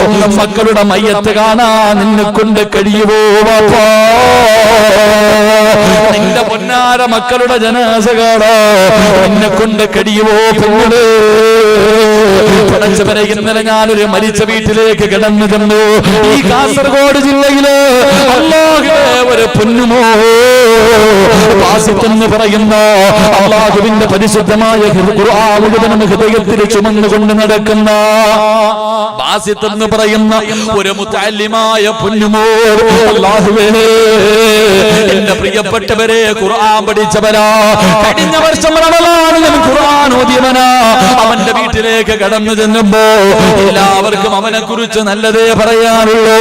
സ്വന്തം മക്കളുടെ മയ്യത്ത് കാണാൻ നിന്നെ കൊണ്ട് കഴിയുമോ വാപ്പാ? നിന്റെ പൊന്നാര മക്കളുടെ ജനാസ കാണാൻ നിന്നെ കൊണ്ട് കഴിയുമോ പെങ്ങള്? പടച്ചവനെ, ഇന്നലെ ഞാനൊരു മരിച്ച വീട്ടിലേക്ക് കിടന്നു ചെന്നു. ഈ കാസർഗോഡ് ജില്ലയില് അല്ലാഹുവേ ഒരു പൊന്നുമോ വാസിത്തെന്ന് പറയുന്ന അല്ലാഹുവിന്റെ പരിശുദ്ധമായ ഖുർആൻ മുഴുവനും ഹൃദയത്തിൽ ചുമന്നുകൊണ്ട് നടക്കുന്ന വാസിത്തെന്ന് പറയുന്ന ഒരു മുതഅല്ലിമായ പൊന്നുമോ. അല്ലാഹുവേ, എന്റെ പ്രിയപ്പെട്ടവരെ, ഖുർആൻ പഠിച്ചവനാ. കഴിഞ്ഞ വർഷം റമളാനിൽ ഖുർആൻ ഓതിയവനാ. അവന്റെ വീട്ടിലേക്ക് കടന്നു ചെല്ലുമ്പോ എല്ലാവർക്കും അവനെ കുറിച്ച് നല്ലതേ പറയാനുള്ളൂ.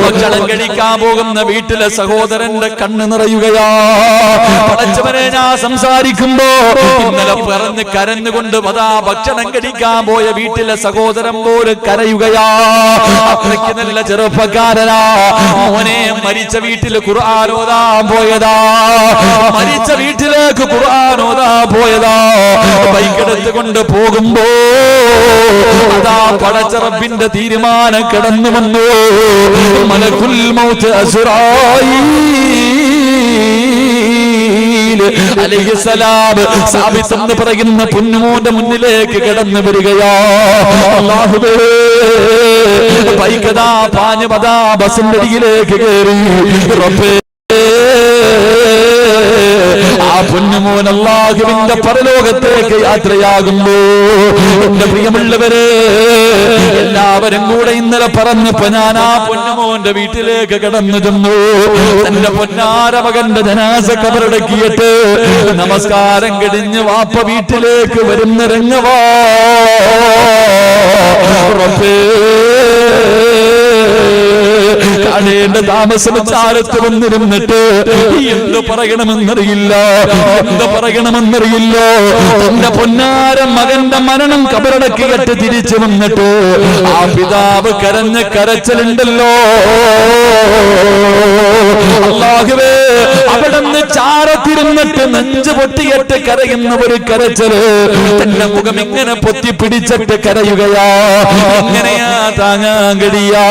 ഭക്ഷണം കഴിക്കാൻ പോകുന്ന വീട്ടിലെ സഹോദരന്റെ കണ്ണ് നിറയുകയാ. പടച്ചവനെ, ഞാൻ സംസാരിക്കുമ്പോ ഇന്നലെ പറഞ്ഞ് കരഞ്ഞുകൊണ്ട് അതാ ഭക്ഷണം കഴിക്കാൻ പോയ വീട്ടിലെ സഹോദരൻ പോലും കരയുകയാ. അത്രയ്ക്ക് നല്ല ചെറുപ്പക്കാരനാ. മോനെ, മരിച്ച വീട്ടിൽ ഖുർആൻ ഓതാൻ പോയതാ. മരിച്ച വീട്ടിലേക്ക് ഖുർആൻ ഓതാൻ പോയതാ. ബൈക്കെടുത്ത് കൊണ്ട് പോകുമ്പോ അതാ പടച്ച റബ്ബിന്റെ തീരുമാനം കടന്നു വന്നു. മലക്കുൽ മൗത്ത് അസ്റായീൽ അലൈഹിസ്സലാം സാബിത്ത് എന്ന് പറയുന്ന പൊന്നുമോന്റെ മുന്നിലേക്ക് കടന്നു വരികയാ. അല്ലാഹുവേ, ബൈക്കതാ പാഞ്ഞുപതാ ബസിന്റെ അടിയിലേക്ക് കയറി. റബ്ബേ, ആ പൊന്നുമോൻ അല്ലാഹുവിന്റെ പരലോകത്തേക്ക് യാത്രയാകുമ്പോ എന്റെ പ്രിയമുള്ളവരെ, എല്ലാവരും കൂടെ ഇന്നലെ പറഞ്ഞപ്പോ ഞാൻ ആ പൊന്നുമോന്റെ വീട്ടിലേക്ക് കടന്നു ചെന്നു. തന്റെ പൊന്നാര മകന്റെ ജനാസ ഖബറടക്കിയിട്ട് നമസ്കാരം കഴിഞ്ഞ് വാപ്പ വീട്ടിലേക്ക് വരുന്ന രംഗവാ. കാണേണ്ട താമസം ചാരത്ത് വന്നിരുന്നിട്ട് എന്ത് പറയണമെന്നറിയില്ല. എന്റെ പൊന്നാര മകന്റെ മരണം കബറടക്കിയിട്ട് തിരിച്ചു വന്നിട്ട് ആ പിതാവ് കരഞ്ഞ കരച്ചിലുണ്ടല്ലോ. അല്ലാഹുവേ, അവിടുന്ന് ചാരത്തിരുന്നിട്ട് നെഞ്ചു പൊട്ടിയിട്ട് കരയുന്ന ഒരു കരച്ചില്. തന്റെ മുഖം ഇങ്ങനെ പൊത്തിപ്പിടിച്ചിട്ട് കരയുകയാ. എങ്ങനെയാ താങ്ങാൻ കഴിയാ?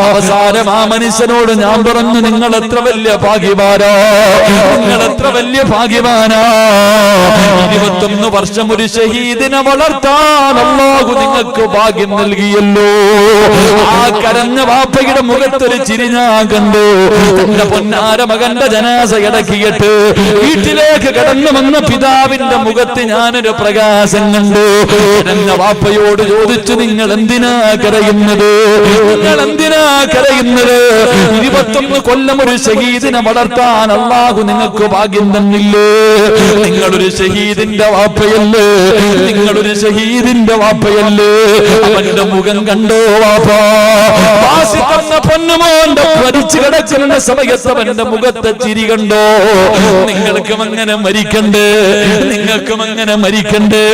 അവസാനം ആ മനുഷ്യനോട് ഞാൻ പറഞ്ഞു, നിങ്ങൾ എത്ര വലിയ ഭാഗ്യവാനാ, നിങ്ങൾ എത്ര വലിയ ഭാഗ്യവാനാ. 21 വർഷം ഒരു ഷഹീദിനെ വളർത്താൻ അല്ലാഹു നിങ്ങൾക്ക് ഭാഗ്യം നൽകിയല്ലോ. ആ കരഞ്ഞ വാപ്പയുടെ മുഖത്തൊരു ചിരി ഞാൻ കണ്ടു. തന്റെ പൊന്നാര മകന്റെ ജനാസ അടക്കിയിട്ട് വീട്ടിലേക്ക് കടന്നു വന്ന പിതാവിന്റെ മുഖത്ത് ഞാനൊരു പ്രകാശം കണ്ടു. കരഞ്ഞ വാപ്പയോട് ചോദിച്ചു, നിങ്ങൾ എന്തിനാ കരയുന്നത്? നിങ്ങൾ എന്തിനാ കരയുന്നത്? 21 കൊല്ലം ഒരു ഷഹീദിനെ വളർത്താൻ അല്ലാഹു നിങ്ങൾക്ക് ഭാഗ്യം തന്നില്ലേ? നിങ്ങളൊരു ഷഹീദിന്റെ വാപ്പയല്ലേ? നിങ്ങളൊരു ഷഹീദിന്റെ വാപ്പയല്ലേ? അവന്റെ മുഖം കണ്ടോ വാപ്പാ? വാസിത്തന്ന പൊന്നുമോന്റെ മരിച്ചു കിടക്കുന്ന സമയത്ത് അവന്റെ മുഖത്തെ ചിരി കണ്ടോ? നിങ്ങൾക്കും അങ്ങനെ മരിക്കണ്ടേ? നിങ്ങൾക്കും അങ്ങനെ മരിക്കണ്ടേ?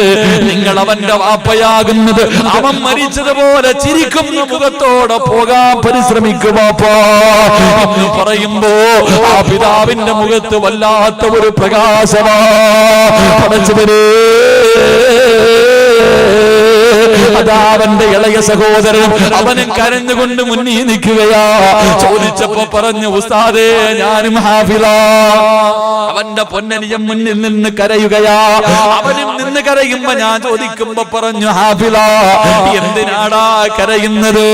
നിങ്ങൾ അവന്റെ വാപ്പയാകുന്നത് അവൻ മരിച്ചതുപോലെ ചിരിക്കുന്ന മുഖത്തോടെ പോകാൻ പരിശ്രമിക്കും വാപ്പാ എന്ന് പറയുമ്പോ ആ പിതാവിന്റെ മുഖത്ത് വല്ലാത്ത ഒരു പ്രകാശമാ. പടച്ചവനേ, അതാ അവന്റെ ഇളയ സഹോദരൻ അവനും കരഞ്ഞുകൊണ്ട് മുന്നിൽ നിൽക്കുകയാ. ചോദിച്ചപ്പോ പറഞ്ഞു, ഉസ്താദേ, ഞാനും ഹാഫിളാ. അവന്റെ പൊന്നനിയൻ മുന്നിൽ നിന്ന് കരയുകയാ. അവനും നിന്ന് കരയുമ്പോ ഞാൻ ചോദിക്കുമ്പോ പറഞ്ഞു, ഹാഫിളാ, എന്തിനാടാ കരയുന്നത്?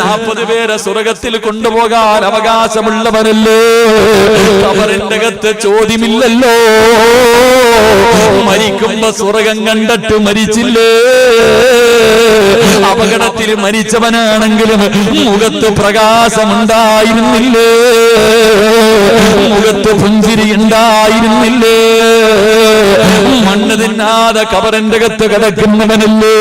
40 പേരെ സ്വർഗത്തിൽ കൊണ്ടുപോകാൻ അവകാശമുള്ളവരല്ലേ? ഖബറിന്റെ അകത്ത് ചോദ്യമില്ലല്ലോ. മരിക്കുമ്പോ സ്വർഗം കണ്ടിട്ട് മരിച്ചില്ലേ? അപകടത്തിൽ മരിച്ചവനാണെങ്കിലും മുഖത്ത് പ്രകാശമുണ്ടായിരുന്നില്ലേ? മുഖത്ത് പുഞ്ചിരി ഉണ്ടായിരുന്നില്ലേ? മണ്ണ് തിന്നാതെ കബറിന്റെ അകത്ത് കിടക്കുന്നവനല്ലേ?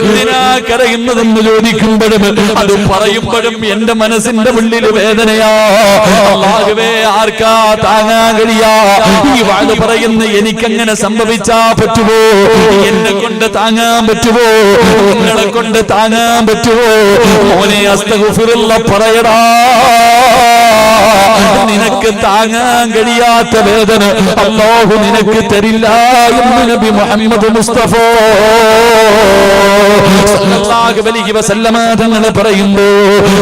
എന്തിനാ കരയുന്നതെന്ന് ചോദിക്കുമ്പോഴും അത് പറയുമ്പോഴും എന്റെ മനസ്സിന്റെ ഉള്ളിൽ വേദനയാ. അല്ലാഹുവേ, ആർക്കാ താങ്ങാൻ കഴിയാ? ഈ വാഴ പറയുന്ന എനിക്കങ്ങനെ സംഭവിച്ചാ പറ്റുമോ? എന്നെ കൊണ്ട് താങ്ങാൻ പറ്റുമോ? നിങ്ങളെ കൊണ്ട് താങ്ങാൻ പറ്റുമോ? മോനെ, അസ്തഗ്ഫിറുല്ലാഹ് പറയടാ. നിനക്ക് താങ്ങാൻ കഴിയാത്ത വേദന അല്ലാഹു നിനക്ക് തരില്ല എന്ന് നബി മുഹമ്മദ് മുസ്തഫ സല്ലല്ലാഹു അലൈഹി വസല്ലമ തങ്ങൾ പറയുന്നു.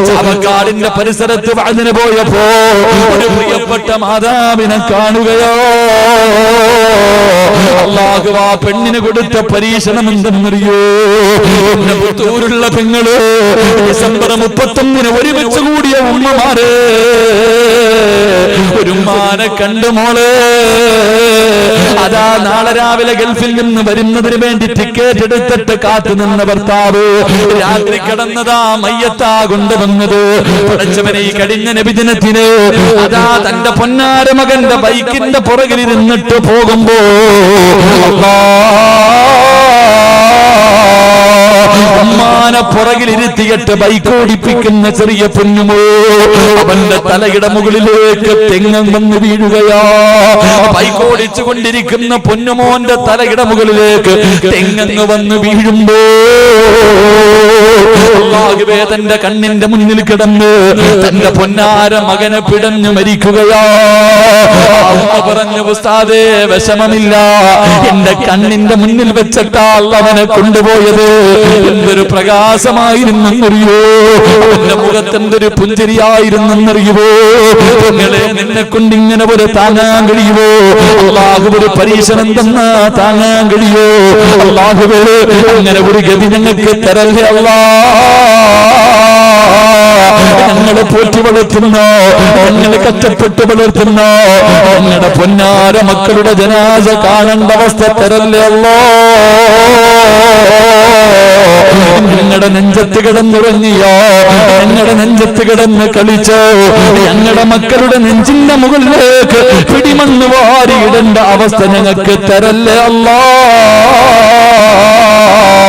ചാവക്കാടിന്റെ പരിസരത്ത് വഅദിന് പോയപ്പോ ഒരു പ്രിയപ്പെട്ട മാതാവിനെ കാണുകയോ. അല്ലാഹു ആ പെണ്ണിന് കൊടുത്ത പരീക്ഷണം എന്തെന്നറിയോ? എന്റെ പുത്തൂരുള്ള പെങ്ങള് ഡിസംബർ 31 ഒരുമിച്ച് കൂടിയ ഉമ്മമാര് ഒരു ഉമ്മാനെ കണ്ടു മോളെ. അതാ നാളെ രാവിലെ ഗൾഫിൽ നിന്ന് വരുന്നതിന് വേണ്ടി ടിക്കറ്റ് എടുത്തിട്ട് കാത്തു നിന്ന ഭർത്താവ് രാത്രി കിടന്നതാ മയ്യത്താ കൊണ്ടുവന്നത്. പടച്ചവനെ ഈ കഴിഞ്ഞ നബിദിനത്തിന് അതാ തന്റെ പൊന്നാര മകന്റെ ബൈക്കിന്റെ പുറകിൽ ഇരുന്നിട്ട് പോകുമ്പോ ഉമ്മാനെ പുറകിലിരുത്തിയിട്ട് ബൈക്ക് ഓടിപ്പിക്കുന്ന ചെറിയ പൊന്നുമോ അവന്റെ തലയുടെ മുകളിലേക്ക് തെങ്ങം വന്ന് വീഴുകയാ. ബൈക്ക് ഓടിച്ചു കൊണ്ടിരിക്കുന്ന പൊന്നുമോന്റെ തലയുടെ മുകളിലേക്ക് തെങ്ങങ്ങ് വന്ന് വീഴുമ്പോ അല്ലാഹുവേ തന്റെ കണ്ണിന്റെ മുന്നിൽ കിടന്ന് തന്റെ പൊന്നാര മകനെ പിടഞ്ഞു മരിക്കുകയാ. അമ്മ പറഞ്ഞു, ഉസ്താദേ വിഷമമില്ല, എന്റെ കണ്ണിന്റെ മുന്നിൽ വെച്ചിട്ടാ അവനെ കൊണ്ടുപോയത്. എന്തൊരു പ്രകാശമായിരുന്നെന്നറിയോ, എന്റെ മുഖത്തെന്തൊരു പുഞ്ചിരിയായിരുന്നെന്നറിയുവോ. നിങ്ങളെ നിന്നെ കൊണ്ട് ഇങ്ങനെ ഒരു താങ്ങാൻ കഴിയുമോ? അല്ലാഹു ഒരു പരീക്ഷണം തന്നാ താങ്ങാൻ കഴിയോ? അല്ലാഹുവേ അങ്ങനെ ഒരു ഗതി ഞങ്ങൾക്ക് തരല്ലേ അല്ലാ. ഞങ്ങളെ പോറ്റി വളർത്തുന്നോ, ഞങ്ങളെ കഷ്ടപ്പെട്ട് വളർത്തുന്നോ ഞങ്ങളുടെ പൊന്നാര മക്കളുടെ ജനാസ കാണേണ്ട അവസ്ഥ തരല്ലേ അല്ലാ. ഞങ്ങളുടെ നെഞ്ചത്ത് കിടന്നുറങ്ങിയോ, ഞങ്ങളുടെ നെഞ്ചത്ത് കിടന്ന് കളിച്ചോ, ഞങ്ങളുടെ മക്കളുടെ നെഞ്ചിന്റെ മുകളിലേക്ക് പിടിമണ്ണ് വാരിയിടേണ്ട അവസ്ഥ ഞങ്ങൾക്ക് തരല്ലേ അല്ലാ.